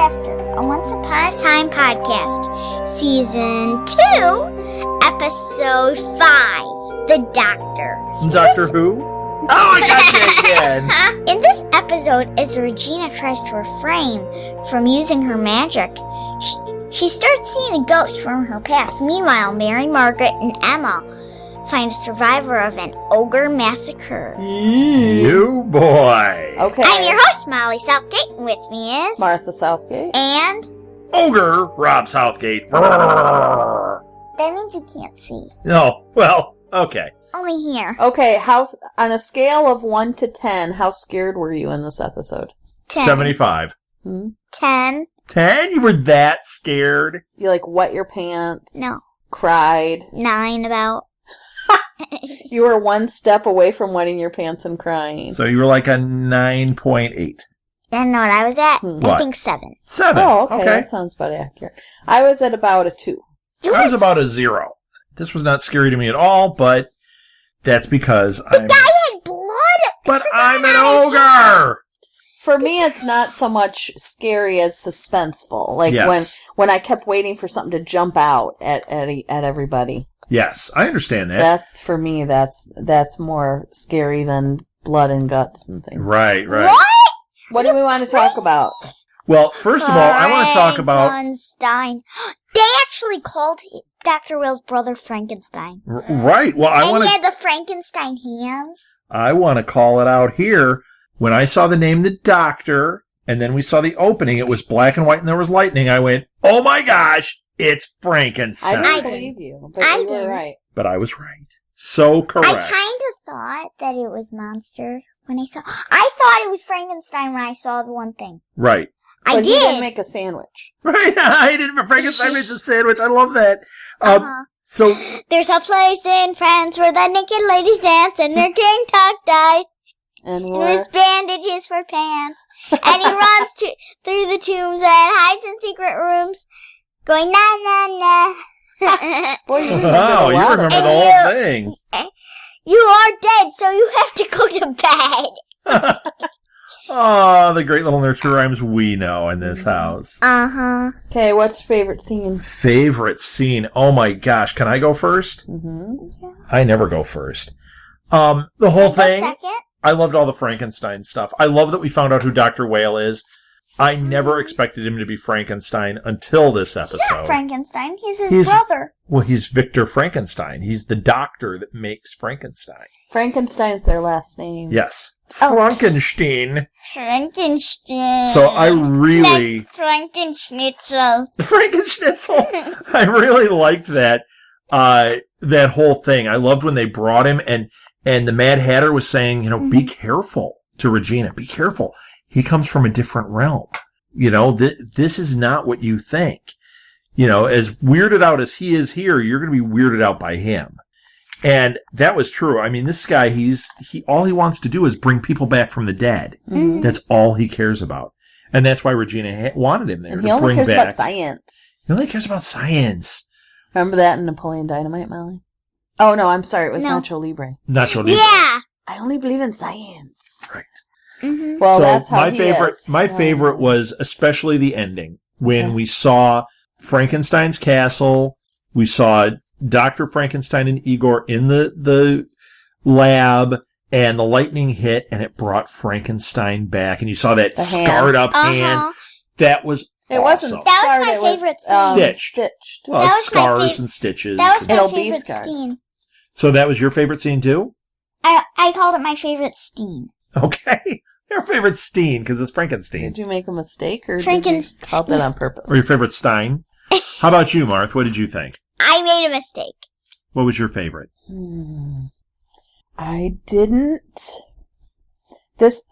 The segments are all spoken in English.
After, a Once Upon a Time podcast, Season 2, Episode 5, The Doctor. Doctor Who? Oh, I got you again! In this episode, as Regina tries to refrain from using her magic, she starts seeing a ghost from her past. Meanwhile, Mary, Margaret, and Emma find a survivor of an ogre massacre. You boy! Okay. I'm your host, Molly Southgate, and with me is... Martha Southgate. And... Ogre Rob Southgate. That means you can't see. Oh, well, okay. Only here. Okay, on a scale of 1 to 10, how scared were you in this episode? 10. 75. 10. 10? You were that scared? You wet your pants? No. Cried? 9 about. You were one step away from wetting your pants and crying. So you were like a 9.8. I don't know what I was at. I What? think 7. 7. Oh, okay. That sounds about accurate. I was at about a 2. I was about a 0. This was not scary to me at all, but that's because The guy had blood! But I'm an ogre! For me, it's not so much scary as suspenseful. Yes. when I kept waiting for something to jump out at everybody. Yes, I understand that. For me, that's more scary than blood and guts and things. Right. What? What do we want to talk about? Well, first of all, I want to talk about... Frankenstein. They actually called Dr. Will's brother Frankenstein. Right. Well, And he had the Frankenstein hands. I want to call it out here. When I saw the name The Doctor, and then we saw the opening, it was black and white and there was lightning, I went, oh my gosh, it's Frankenstein. I I don't believe you, but you were didn't. right. But I was right. So correct. I kind of thought that it was monster when I thought it was Frankenstein when I saw the one thing. Right. I But you didn't did. make a sandwich. Right. I didn't. Frankenstein made the sandwich. I love that. So, There's a place in France where the naked ladies dance and their king Tug died. And And with bandages for pants. And he runs through the tombs and hides in secret rooms, going na na na. Boy, you remember wow, a you lot of remember it. the whole thing. You are dead, so you have to go to bed. Oh, the great little nursery rhymes we know in this house. Uh-huh. Okay, what's your favorite scene? Favorite scene. Oh my gosh. Can I go first? Mm-hmm. I never go first. The whole thing. Second. I loved all the Frankenstein stuff. I love that we found out who Dr. Whale is. I never expected him to be Frankenstein until this episode. He's not Frankenstein. He's his brother. Well, he's Victor Frankenstein. He's the doctor that makes Frankenstein. Frankenstein's their last name. Yes. Oh. Frankenstein. Frankenstein. So I really... Like Frankenschnitzel. Frankenschnitzel. I really liked that whole thing. I loved when they brought him and the Mad Hatter was saying, be careful to Regina. Be careful. He comes from a different realm. This is not what you think. As weirded out as he is here, you're going to be weirded out by him. And that was true. I mean, this guy, all he wants to do is bring people back from the dead. Mm-hmm. That's all he cares about. And that's why Regina wanted him there And to he only bring cares back. about science. He only cares about science. Remember that in Napoleon Dynamite, Molly? Oh, no, I'm sorry. It was No. Nacho Libre. Nacho Libre. Yeah. I only believe in science. Right. Mm-hmm. Well, So that's how my favorite was especially the ending when we saw Frankenstein's castle. We saw Dr. Frankenstein and Igor in the lab, and the lightning hit, and it brought Frankenstein back. And you saw that scarred up hand. That was It awesome. wasn't That was scarred. my It was favorite scene. stitched. Well, That it's was my scars and stitches. That was my It'll be favorite scars. scene. So that was your favorite scene too? I called it my favorite scene. Okay. Your favorite Steen, because it's Frankenstein. Did you make a mistake, or did you call that on purpose? Or your favorite Stein? How about you, Marth? What did you think? I made a mistake. What was your favorite? I didn't. This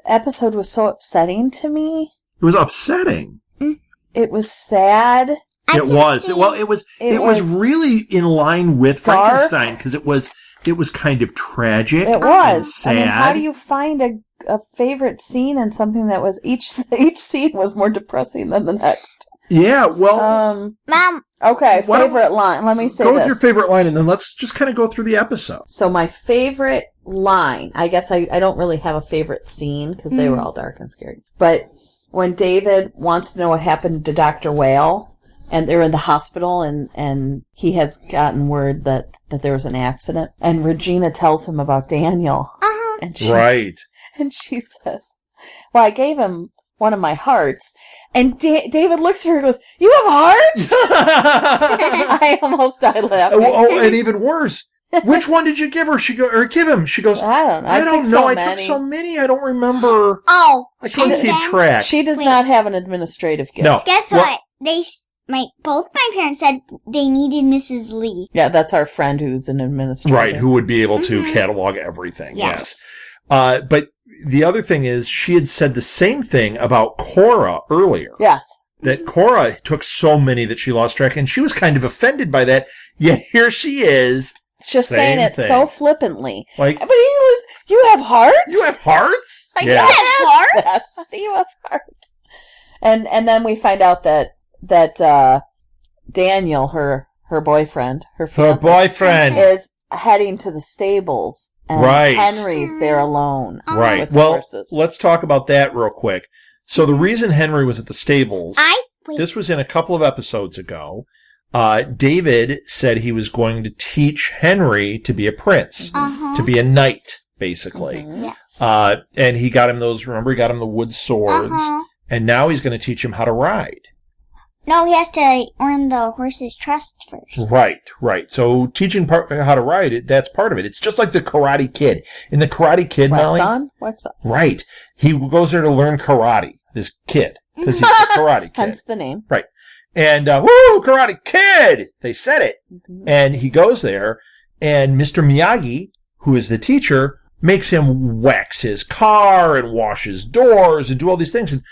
episode was so upsetting to me. It was upsetting. It was sad. It was. Well, it was really in line with dark. Frankenstein because it was kind of tragic. It was sad. I mean, how do you find a favorite scene in something that was each scene was more depressing than the next? Yeah. Well, Mom. Okay, Why don't- favorite line. Let me say go this. with your favorite line, and then let's just kind of go through the episode. So my favorite line, I guess I don't really have a favorite scene because they were all dark and scary. But when David wants to know what happened to Dr. Whale, and they're in the hospital, and he has gotten word that there was an accident, and Regina tells him about Daniel. Uh-huh. And And she says, well, I gave him one of my hearts. And David looks at her and goes, you have hearts? I almost died laughing. Oh, and even worse. Which one did you give her? Give him. She goes, I don't know. I don't know. I took so many. I don't remember. Oh. I couldn't keep track. She does not have an administrative gift. No. Guess what? Both my parents said they needed Mrs. Lee. Yeah, that's our friend who's an administrator. Right, who would be able to catalog everything. Yes. But the other thing is, she had said the same thing about Cora earlier. Yes. That Cora took so many that she lost track, and she was kind of offended by that. Yet here she is, just saying it so flippantly. Like, but you have hearts? You have hearts? You have hearts? How do you have hearts? And then we find out that Daniel, her boyfriend, her fiancé, is heading to the stables, and Henry's there alone. Right. With the horses. Let's talk about that real quick. So the reason Henry was at the stables, this was in a couple of episodes ago. David said he was going to teach Henry to be a prince, to be a knight, basically. Yeah. And he got him he got him the wood swords, and now he's going to teach him how to ride. No, he has to earn the horse's trust first. Right. So teaching how to ride, that's part of it. It's just like the Karate Kid. In the Karate Kid, Molly. Wax on. Right. He goes there to learn karate, this kid, because he's a karate kid. Hence the name. Right. And, woo, Karate Kid! They said it. And he goes there, and Mr. Miyagi, who is the teacher, makes him wax his car and wash his doors and do all these things. And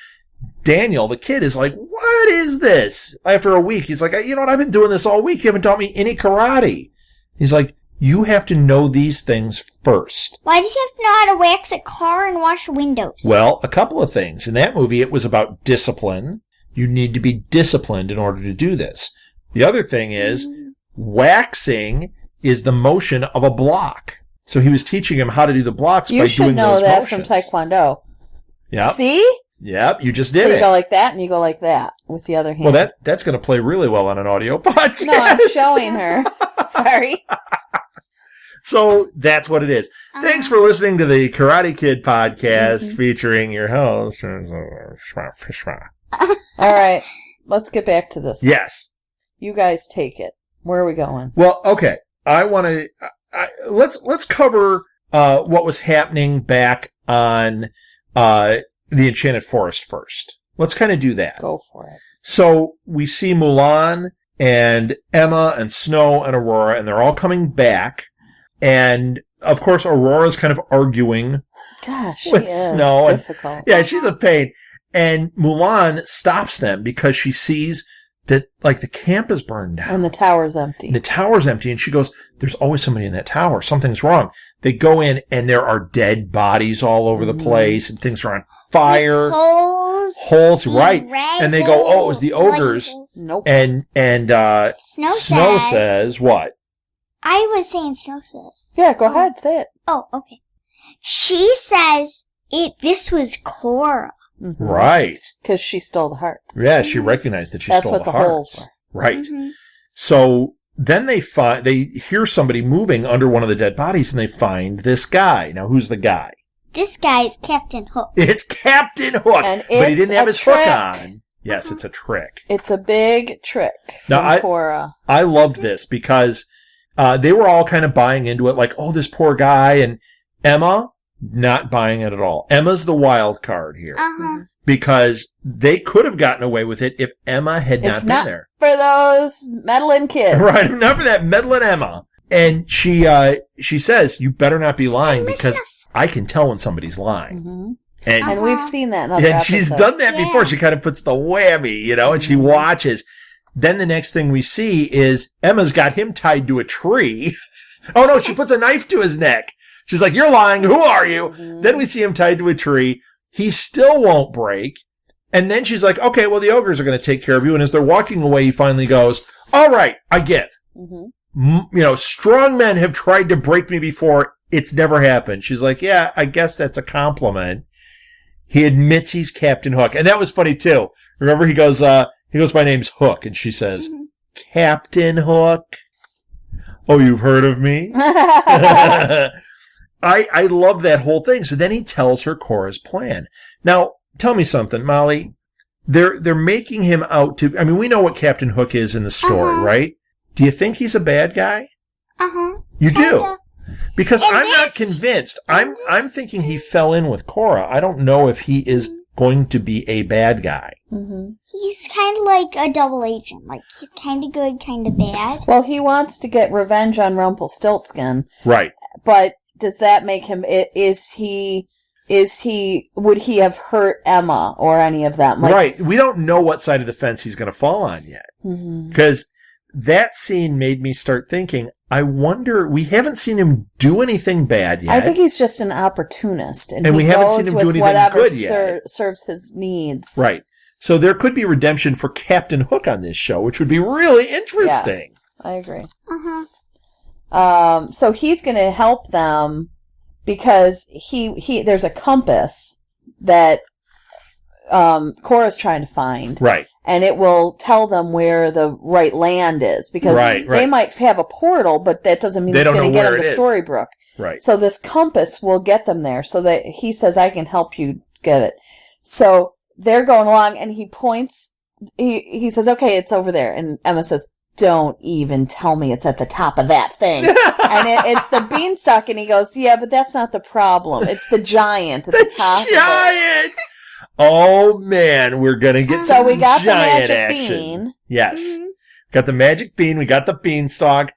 Daniel, the kid, is like, what is this? After a week, he's like, you know what? I've been doing this all week. You haven't taught me any karate. He's like, you have to know these things first. Why does he have to know how to wax a car and wash windows? Well, a couple of things. In that movie, it was about discipline. You need to be disciplined in order to do this. The other thing is, waxing is the motion of a block. So he was teaching him how to do the blocks by doing those motions. You should know that from Taekwondo. Yep. See? Yep, you just did it. You go like that, and you go like that with the other hand. Well, that's going to play really well on an audio podcast. No, I'm showing her. Sorry. So that's what it is. Thanks for listening to the Karate Kid podcast featuring your host. All right, let's get back to this. Yes. You guys take it. Where are we going? Well, okay. I want to let's cover what was happening back on the Enchanted Forest first. Let's kind of do that. Go for it. So we see Mulan and Emma and Snow and Aurora, and they're all coming back. And of course, Aurora's kind of arguing with Snow. Difficult. Yeah, she's a pain. And Mulan stops them because she sees that, like, the camp is burned down. And the tower's empty. And she goes, there's always somebody in that tower. Something's wrong. They go in, and there are dead bodies all over the place, and things are on fire. With holes, right. And they go, oh, it was the ogres. Nope. And Snow says what? I was saying Snow says. Yeah, go ahead, say it. Oh, okay. She says this was Cora. Right. Because she stole the hearts. Yeah, she recognized that she stole the hearts. That's what the holes were. Right. So then they hear somebody moving under one of the dead bodies, and they find this guy. Now, who's the guy? This guy is Captain Hook. It's Captain Hook. And but he didn't have his hook on. Yes, it's a trick. It's a big trick from Cora. I loved this because they were all kind of buying into it, like, oh, this poor guy, and Emma not buying it at all. Emma's the wild card here. Because they could have gotten away with it if Emma had not been there. For those meddling kids. Right, not for that meddling Emma. And she says, you better not be lying because I can tell when somebody's lying. And we've seen that in other episodes. She's done that before. She kind of puts the whammy, and she watches. Then the next thing we see is Emma's got him tied to a tree. Oh, no, she puts a knife to his neck. She's like, you're lying. Who are you? Then we see him tied to a tree. He still won't break. And then she's like, okay, well, the ogres are going to take care of you. And as they're walking away, he finally goes, all right, I give. Strong men have tried to break me before. It's never happened. She's like, yeah, I guess that's a compliment. He admits he's Captain Hook. And that was funny, too. Remember, he goes, my name's Hook. And she says, Captain Hook? Oh, you've heard of me? I love that whole thing. So then he tells her Cora's plan. Now, tell me something, Molly. They're making him out to... I mean, we know what Captain Hook is in the story, right? Do you think he's a bad guy? You do? Because I'm not convinced. I'm thinking he fell in with Cora. I don't know if he is going to be a bad guy. He's kind of like a double agent. Like, he's kind of good, kind of bad. Well, he wants to get revenge on Rumpelstiltskin. Right. But does that make him... would he have hurt Emma or any of them? Like, right. We don't know what side of the fence he's going to fall on yet. Because that scene made me start thinking, I wonder, we haven't seen him do anything bad yet. I think he's just an opportunist. And we haven't seen him do anything good yet. Serves his needs. Right. So there could be redemption for Captain Hook on this show, which would be really interesting. Yes, I agree. So he's going to help them because there's a compass that Cora's trying to find. Right. And it will tell them where the right land is. Because they might have a portal, but that doesn't mean it's going to get them to Storybrooke. Right. So this compass will get them there. So that he says, I can help you get it. So they're going along, and he points. He says, okay, it's over there. And Emma says, don't even tell me it's at the top of that thing. And it's the beanstalk. And he goes, yeah, but that's not the problem. It's the giant at the top. The giant! Oh, man, we're going to get some So we got the magic action. bean. Yes. Got the magic bean. We got the beanstalk.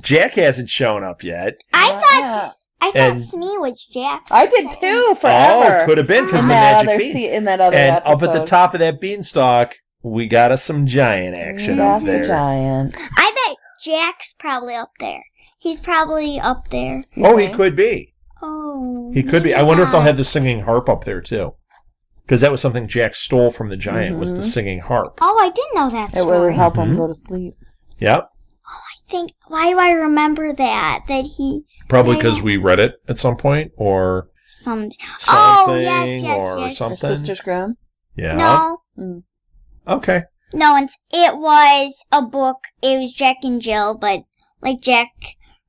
Jack hasn't shown up yet. I thought Smee was Jack. I did too, forever. Oh, could have been because of the magic bean. In that other and episode. up at the top of that beanstalk, we got us some giant action up there. The giant. I bet Jack's probably up there. He's probably up there. Oh, he could be. Oh. He could be. I wonder if they'll have the singing harp up there too. Because that was something Jack stole from the giant, was the singing harp. Oh, I didn't know that story. It would help him go to sleep. Yep. Why do I remember that? That he... Probably because we read it at some point, or... Something. Oh, yes. Something. Sisters Grimm? Yeah. No. Okay. No, it was a book. It was Jack and Jill, but, like, Jack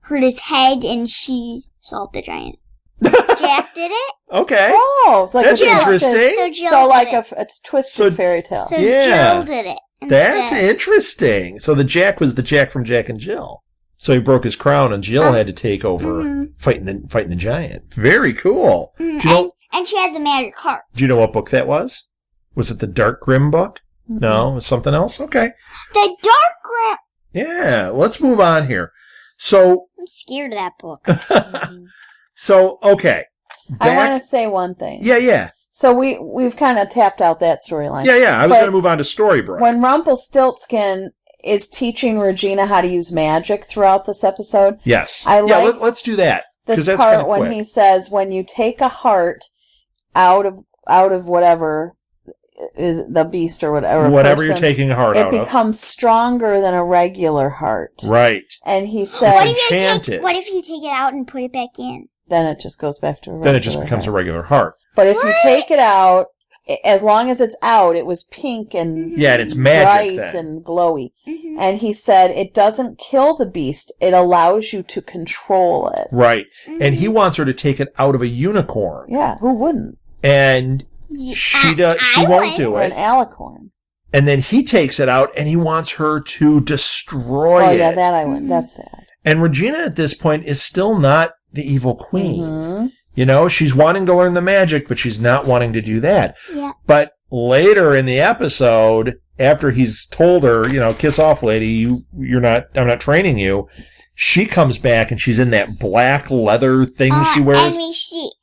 hurt his head and she solved the giant. Jack did it? Okay. Oh, it's like that's interesting. So Jill so like did it's twisted fairy tale. So Jill did it instead. That's interesting. So the Jack was the Jack from Jack and Jill. So he broke his crown, and Jill had to take over fighting the giant. Very cool. Do you know, and she had the magic heart. Do you know what book that was? Was it the Dark Grim book? No, it was something else? Okay. The Dark Grim. Yeah, let's move on here. So I'm scared of that book. So, okay. I want to say one thing. Yeah. So we've kind of tapped out that storyline. Yeah. I was going to move on to Storybrooke. When Rumpelstiltskin is teaching Regina how to use magic throughout this episode. Yes. Let's do that. This that's part when he says, when you take a heart out of whatever is the beast or whatever person, you're taking a heart out of, it becomes stronger than a regular heart. Right. And he said, what if you take it out and put it back in? Then it just goes back to a regular Then it just becomes a regular heart. But if you take it out, as long as it's out, it was pink and and it's magic bright and glowy. And he said it doesn't kill the beast; it allows you to control it. Right. And he wants her to take it out of a unicorn. Yeah, who wouldn't? And she won't do it. Or an alicorn. And then he takes it out, and he wants her to destroy it. Oh yeah, that I wouldn't. That's sad. And Regina at this point is still not the evil queen. You know, she's wanting to learn the magic, but she's not wanting to do that. Yeah. But later in the episode, after he's told her, kiss off, lady, I'm not training you, she comes back and she's in that black leather thing she wears.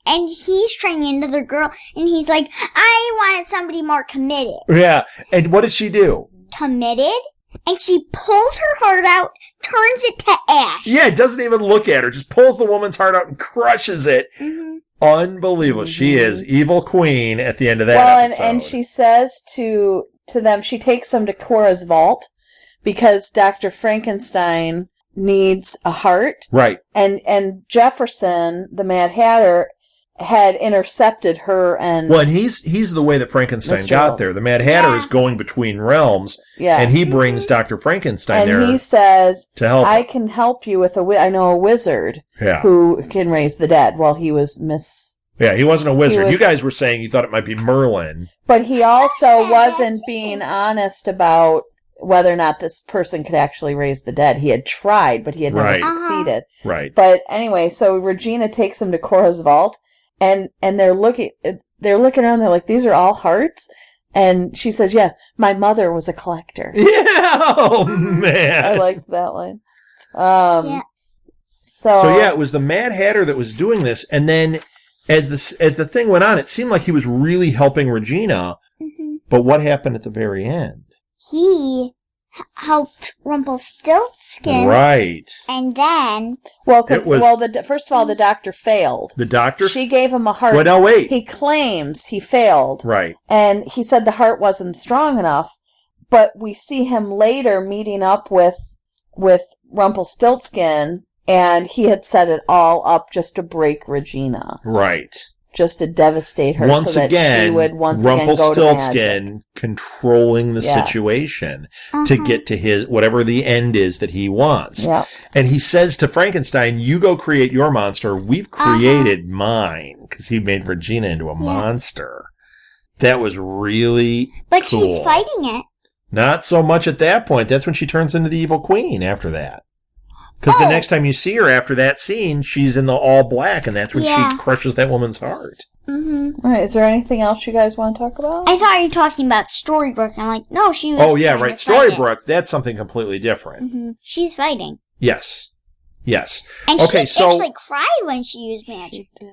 And he's training another girl, and he's like, I wanted somebody more committed. Yeah. And what does she do? Committed? And she pulls her heart out, turns it to ash. Yeah, doesn't even look at her. Just pulls the woman's heart out and crushes it. Unbelievable. She is evil queen at the end of that episode. And she says to them, she takes them to Cora's vault because Dr. Frankenstein needs a heart. Right. And Jefferson, the Mad Hatter, had intercepted her and... Well, and he's the way that Frankenstein Mr. got Old. there. The Mad Hatter Yeah. is going between realms, Yeah. and he brings Dr. Frankenstein And there he says, to help. I can help you with I know a wizard Yeah. who can raise the dead. Well, he was Yeah, he wasn't a wizard. He You was- guys were saying you thought it might be Merlin. But he also Yeah, wasn't that's being it. honest about whether or not this person could actually raise the dead. He had tried, but he had never Right. succeeded. Right. But anyway, so Regina takes him to Cora's vault, and they're looking around. They're like, "These are all hearts," and she says, "Yes, my mother was a collector." Yeah. Oh, man. I liked that line. Yeah. So yeah, it was the Mad Hatter that was doing this, and then as the thing went on, it seemed like he was really helping Regina. Mhm. But what happened at the very end? He helped Rumpelstiltskin, Right. and then It was- first of all, the doctor failed. The doctor. She gave him a heart. Well, now wait. He claims he failed. Right. And he said the heart wasn't strong enough, but we see him later meeting up with Rumpelstiltskin, and he had set it all up just to break Regina, Right. just to devastate her, Once so that again, she would once again go to magic. Rumpelstiltskin controlling the Yes. situation to Uh-huh. get to his whatever the end is that he wants. Yeah, And he says to Frankenstein, "You go create your monster. We've created mine," because he made Regina into a monster. That was really but cool. she's fighting it. Not so much at that point. That's when she turns into the evil queen after that. Because the Oh. next time you see her after that scene, she's in the all black, and that's when Yeah. she crushes that woman's heart. Mm-hmm. all right. Is there anything else you guys want to talk about? I thought you were talking about Storybrooke. I'm like, no, she was. Oh, yeah, trying right. to fight it. Storybrooke, that's something completely different. Mm-hmm. She's fighting, Yes. Yes. and Okay, she so- actually cried when she used magic. She did.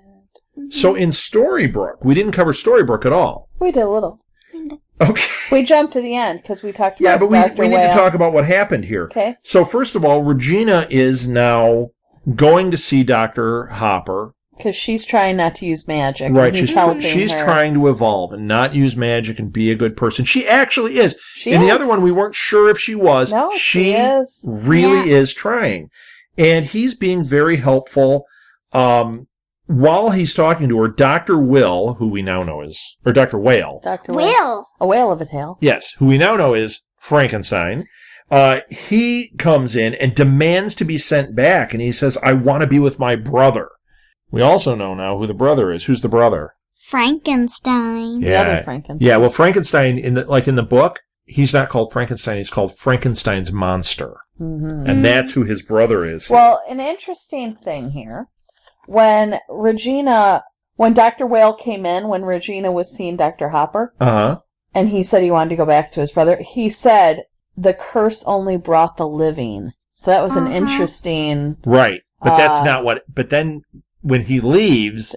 Mhm. So in Storybrooke, we didn't cover Storybrooke at all. We did a little. Okay. We jumped to the end because we talked about Yeah, but Dr. we need to Whale. talk about what happened here. Okay. So first of all, Regina is now going to see Dr. Hopper. Because she's trying not to use magic. Right, and he's she's helping she's her. trying to evolve and not use magic and be a good person. She actually is. She In the is. other one, we weren't sure if she was. No, she is. really is trying. And he's being very helpful. While he's talking to her, Dr. Will, who we now know is, or Dr. Whale. Dr. Whale. Will. A whale of a tail. Yes, who we now know is Frankenstein. He comes in and demands to be sent back, and he says, "I want to be with my brother." We also know now who the brother is. Who's the brother? Frankenstein. The other Frankenstein. Yeah, well, Frankenstein, in the book, he's not called Frankenstein, he's called Frankenstein's monster. Mm-hmm. And that's who his brother is. Well, an interesting thing here. When Dr. Whale came in, when Regina was seeing Dr. Hopper, Uh-huh. and he said he wanted to go back to his brother, he said, the curse only brought the living. So that was an interesting... Right. But that's Uh, not what... But then, when he leaves,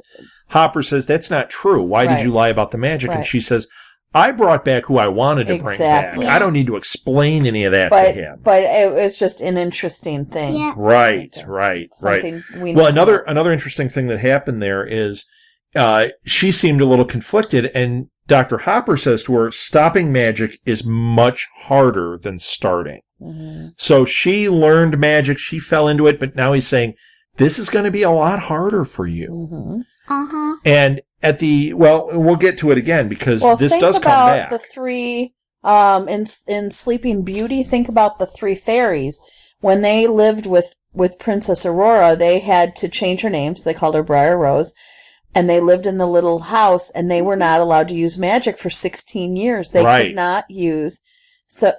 Hopper says, "That's not true. Why Right. did you lie about the magic?" And Right. she says, "I brought back who I wanted to Exactly. bring back. I don't need to explain any of that to him." But it was just an interesting thing. Yeah. Right. Something we Well, need to another interesting thing that happened there is she seemed a little conflicted, and Dr. Hopper says to her, "Stopping magic is much harder than starting." Mm-hmm. So she learned magic, she fell into it, but now he's saying, "This is going to be a lot harder for you." Mm-hmm. Uh-huh. And we'll get to it again because this think does come about back. the three in Sleeping Beauty. Think about the three fairies when they lived with Princess Aurora. They had to change her name, so they called her Briar Rose, and they lived in the little house, and they were not allowed to use magic for 16 years. They Right. could not use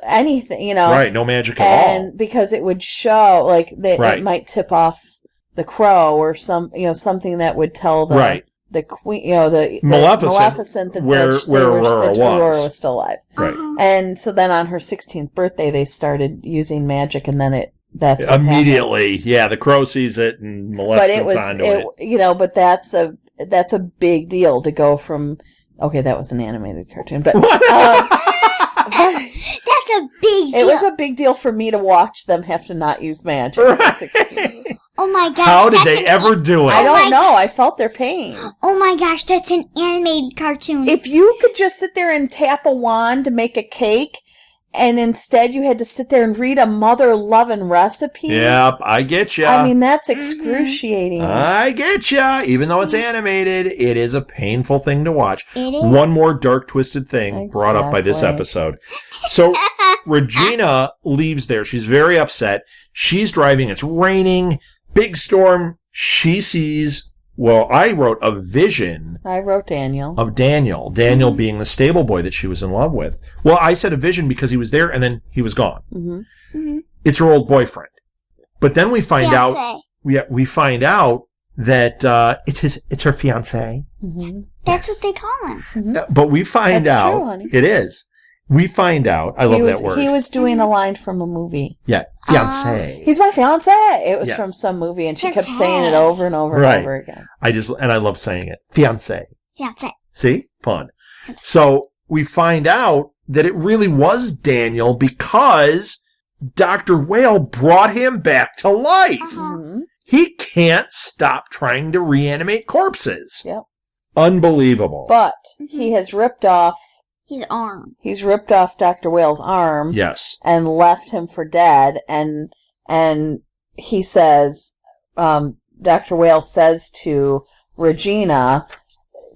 anything, Right, no magic at all. and because it would show Right. it might tip off the crow or something that would tell the Right. the queen, the Maleficent, that where Aurora Aurora was. was still alive. Right. Uh-huh. And so then on her 16th birthday, they started using magic, and then that's what Immediately, yeah, the crow sees it and happened. But Maleficent's onto it. but that's a big deal to go from. Okay, that was an animated cartoon, but That's a big deal. it was a big deal for me to watch them have to not use magic at 16. Oh my gosh. How did that's they ever do I it? don't know. I felt their pain. Oh my gosh, that's an animated cartoon. If you could just sit there and tap a wand to make a cake and instead you had to sit there and read a mother-loving recipe. Yep, I get ya. I mean, that's excruciating. I get ya. Even though it's animated, it is a painful thing to watch. It is. One more dark, twisted thing brought up by this Exactly. episode. So Regina leaves there. She's very upset. She's driving. It's raining. Big storm. She sees, well, I wrote a vision I wrote Daniel. of Daniel. Daniel being the stable boy that she was in love with. Well, I said a vision because he was there and then he was gone. Mm-hmm. It's her old boyfriend. But then we find out, Fiancé. we find out that it's her fiance. Mm-hmm. That's Yes. what they call him. But we find That's out true, honey. it is. We find out. I love that word. He was doing a line from a movie. Yeah, fiance. He's my fiance. It was Yes. from some movie, and she kept Fiancé. saying it over and over Right. and over again. I love saying it. Fiance. Fiancé. See? Fun. So we find out that it really was Daniel because Dr. Whale brought him back to life. Mm-hmm. He can't stop trying to reanimate corpses. Yep. Unbelievable. But he has ripped off. His arm. He's ripped off Dr. Whale's arm. Yes. And left him for dead. And he says, Dr. Whale says to Regina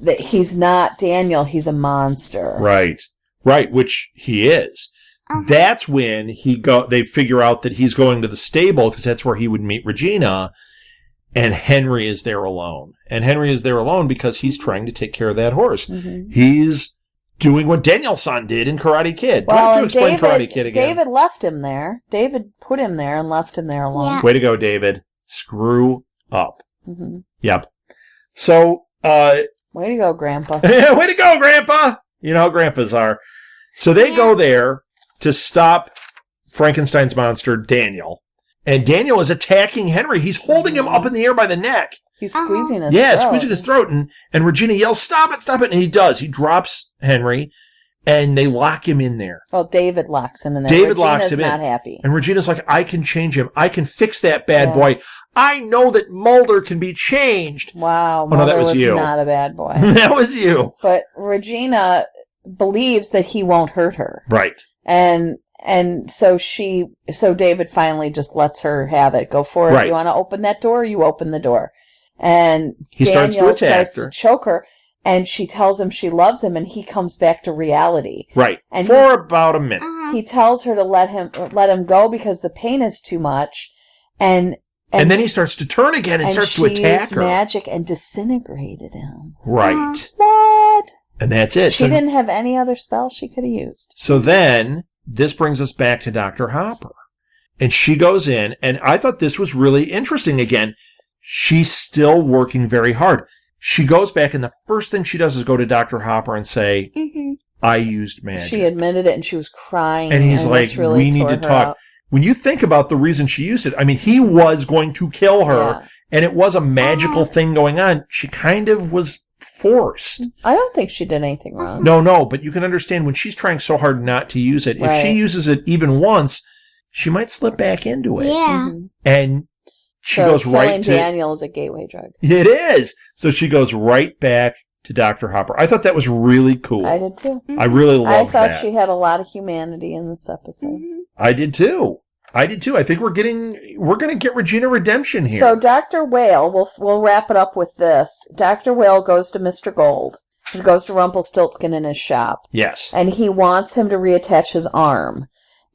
that he's not Daniel, he's a monster. Right. Right, which he is. That's when they figure out that he's going to the stable because that's where he would meet Regina, and Henry is there alone. And Henry is there alone because he's trying to take care of that horse. Mm-hmm. He's doing what Daniel-san did in Karate Kid. Do I have to explain Karate Kid again? David left him there. David put him there and left him there alone. Yeah. Way to go, David. Screw up. Mm-hmm. Yep. So, Way to go, Grandpa. way to go, Grandpa! You know how grandpas are. So they go there to stop Frankenstein's monster, Daniel. And Daniel is attacking Henry. He's holding him up in the air by the neck. He's squeezing his Yeah, throat. squeezing his throat. And Regina yells, stop it. And he does. He drops Henry, and they lock him in there. Well, David locks him in there. David Regina's locks him in. not happy. And Regina's like, I can change him. I can fix that bad boy. I know that Mulder can be changed. Wow, no, Mother that was you. not a bad boy. That was you. But Regina believes that he won't hurt her. Right. And so David finally just lets her have it. Go for it. Right. You want to open that door? You open the door. And He starts to Daniel attack starts her. to choke her, and she tells him she loves him, and he comes back to reality. Right. And for about a minute. He tells her to let him go because the pain is too much, and then he starts to turn again and starts to attack used her. magic and disintegrated him. Right. What? And that's it. She didn't have any other spell she could have used. So then, this brings us back to Dr. Hopper. And she goes in, and I thought this was really interesting again. She's still working very hard. She goes back, and the first thing she does is go to Dr. Hopper and say, I used magic. She admitted it, and she was crying. And he's like, this really we need tore to her talk. up. When you think about the reason she used it, I mean, he was going to kill her, Yeah. and it was a magical thing going on. She kind of was forced. I don't think she did anything wrong. No, but you can understand when she's trying so hard not to use it. If she Right. uses it even once, she might slip back into it. Yeah. Mhm. And she So goes right killing to... Daniel is a gateway drug. It is! So she goes right back to Dr. Hopper. I thought that was really cool. I did too. I really loved I thought that. she had a lot of humanity in this episode. I did too. I think we're going to get Regina redemption here. So Dr. Whale, we'll wrap it up with this. Dr. Whale goes to Mr. Gold. He goes to Rumpelstiltskin in his shop. Yes. And he wants him to reattach his arm.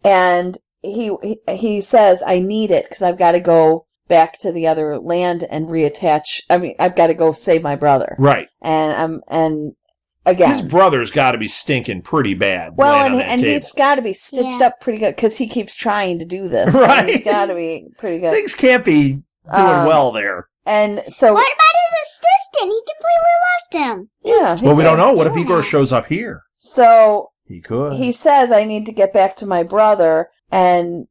And he says, I need it because I've got to go back to the other land and reattach. I mean, I've got to go save my brother. Right. And again. His brother's got to be stinking pretty bad. Well, laying on that and table. he's got to be stitched up pretty good because he keeps trying to do this. Right. So he's got to be pretty good. Things can't be doing well there. And so, What about his assistant? He completely left him. yeah. Well, we don't know. He's What if doing Igor it. shows up here? So He could. he says, "I need to get back to my brother," and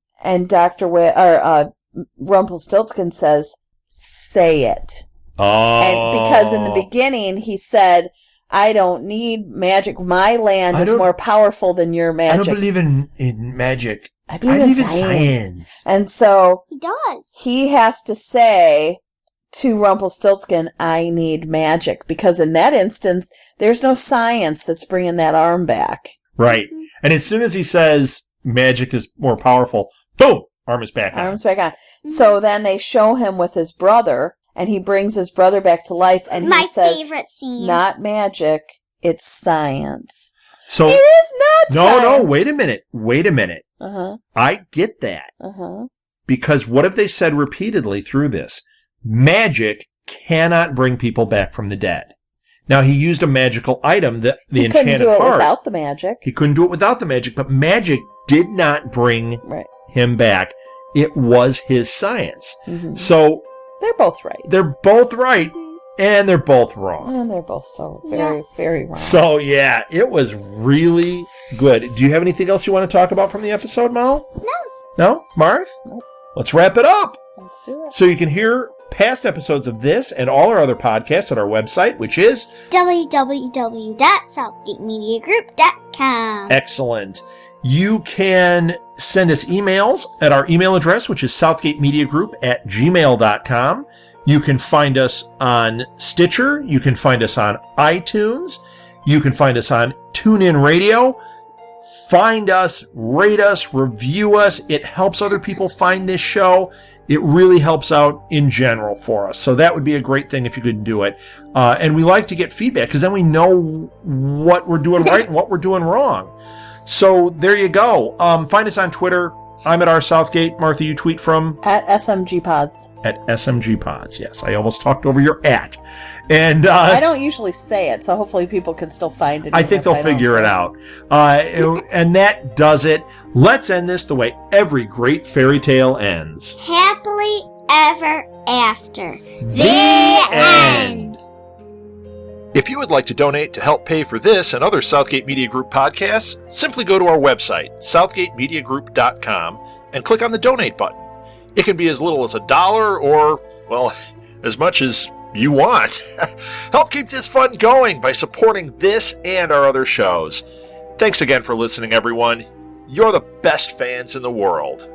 Rumpelstiltskin says, "Say it." Oh. And because in the beginning he said, I don't need magic. My land is more powerful than your I magic. don't believe in magic. I believe in science. And so He does. he has to say to Rumpelstiltskin, I need magic. Because in that instance, there's no science that's bringing that arm back. Right. And as soon as he says, magic is more powerful. Boom! Arm is back on. Arms back on. So then they show him with his brother, and he brings his brother back to life, and My he says, favorite scene. not magic, it's science. So It is not science. no, wait a minute. Uh-huh. I get that. Uh-huh. Because what if they said repeatedly through this, magic cannot bring people back from the dead? Now, he used a magical item, the He enchanted couldn't do it heart. without the magic. He couldn't do it without the magic, but magic did not bring Right. him back. It was his science. Mm-hmm. So They're both right. they're both right, and they're both wrong. And they're both so very, very wrong. So, yeah, it was really good. Do you have anything else you want to talk about from the episode, Mal? No. No? Marth? Nope. Let's wrap it up. Let's do it. So you can hear past episodes of this and all our other podcasts at our website, which is www.southgatemediagroup.com. excellent. You can send us emails at our email address, which is southgatemediagroup@gmail.com. You can find us on Stitcher. You can find us on iTunes. You can find us on TuneIn Radio. Find us, rate us, review us. It helps other people find this show. It really helps out in general for us. So that would be a great thing if you could do it. And we like to get feedback because then we know what we're doing right and what we're doing wrong. So there you go. Find us on Twitter. I'm at rsouthgate. Martha, you tweet from? At SMG Pods. At SMG Pods, yes. I almost talked over your at. And I don't usually say it, so hopefully people can still find it. I think they'll figure it out. And that does it. Let's end this the way every great fairy tale ends. Happily ever after. The end. If you would like to donate to help pay for this and other Southgate Media Group podcasts, simply go to our website, southgatemediagroup.com, and click on the donate button. It can be as little as $1 or, well, as much as you want. Help keep this fun going by supporting this and our other shows. Thanks again for listening, everyone. You're the best fans in the world.